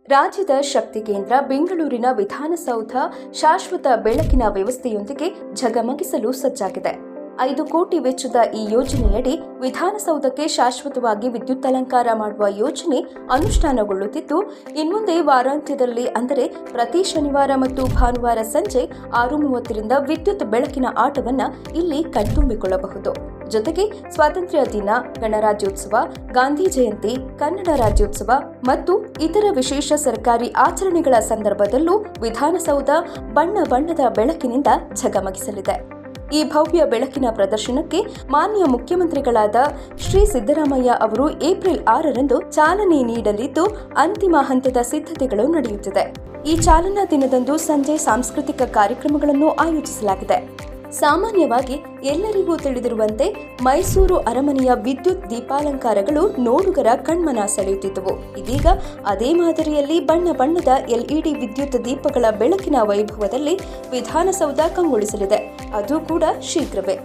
ರಾಜ್ಯದ ಶಕ್ತಿ ಕೇಂದ್ರ ಬೆಂಗಳೂರಿನ ವಿಧಾನಸೌಧ ಶಾಶ್ವತ ಬೆಳಕಿನ ವ್ಯವಸ್ಥೆಯೊಂದಿಗೆ ಝಗಮಗಿಸಲು ಸಜ್ಜಾಗಿದೆ. 5 ಕೋಟಿ ವೆಚ್ಚದ ಈ ಯೋಜನೆಯಡಿ ವಿಧಾನಸೌಧಕ್ಕೆ ಶಾಶ್ವತವಾಗಿ ವಿದ್ಯುತ್ ಅಲಂಕಾರ ಮಾಡುವ ಯೋಜನೆ ಅನುಷ್ಠಾನಗೊಳ್ಳುತ್ತಿದ್ದು, ಇನ್ಮುಂದೆ ವಾರಾಂತ್ಯದಲ್ಲಿ ಅಂದರೆ ಪ್ರತಿ ಶನಿವಾರ ಮತ್ತು ಭಾನುವಾರ ಸಂಜೆ 6:30ರಿಂದ ವಿದ್ಯುತ್ ಬೆಳಕಿನ ಆಟವನ್ನು ಇಲ್ಲಿ ಕಣ್ತುಂಬಿಕೊಳ್ಳಬಹುದು. ಜೊತೆಗೆ ಸ್ವಾತಂತ್ರ್ಯ ದಿನ, ಗಣರಾಜ್ಯೋತ್ಸವ, ಗಾಂಧಿ ಜಯಂತಿ, ಕನ್ನಡ ರಾಜ್ಯೋತ್ಸವ ಮತ್ತು ಇತರ ವಿಶೇಷ ಸರ್ಕಾರಿ ಆಚರಣೆಗಳ ಸಂದರ್ಭದಲ್ಲೂ ವಿಧಾನಸೌಧ ಬಣ್ಣ ಬಣ್ಣದ ಬೆಳಕಿನಿಂದ ಝಗಮಗಿಸಲಿದೆ. ಈ ಭವ್ಯ ಬೆಳಕಿನ ಪ್ರದರ್ಶನಕ್ಕೆ ಮಾನ್ಯ ಮುಖ್ಯಮಂತ್ರಿಗಳಾದ ಶ್ರೀ ಸಿದ್ದರಾಮಯ್ಯ ಅವರು ಏಪ್ರಿಲ್ 6ರಂದು ಚಾಲನೆ ನೀಡಲಿದ್ದು, ಅಂತಿಮ ಹಂತದ ಸಿದ್ಧತೆಗಳು ನಡೆಯುತ್ತಿದೆ. ಈ ಚಾಲನಾ ದಿನದಂದು ಸಂಜೆ ಸಾಂಸ್ಕೃತಿಕ ಕಾರ್ಯಕ್ರಮಗಳನ್ನು ಆಯೋಜಿಸಲಾಗಿದೆ. ಸಾಮಾನ್ಯವಾಗಿ ಎಲ್ಲರಿಗೂ ತಿಳಿದಿರುವಂತೆ ಮೈಸೂರು ಅರಮನೆಯ ವಿದ್ಯುತ್ ದೀಪಾಲಂಕಾರಗಳು ನೋಡುಗರ ಕಣ್ಮನ ಸೆಳೆಯುತ್ತಿದ್ದವು. ಇದೀಗ ಅದೇ ಮಾದರಿಯಲ್ಲಿ ಬಣ್ಣ ಬಣ್ಣದ LED ವಿದ್ಯುತ್ ದೀಪಗಳ ಬೆಳಕಿನ ವೈಭವದಲ್ಲಿ ವಿಧಾನಸೌಧ ಕಂಗೊಳಿಸಲಿದೆ. ಅದು ಕೂಡ ಶೀಘ್ರವೇ.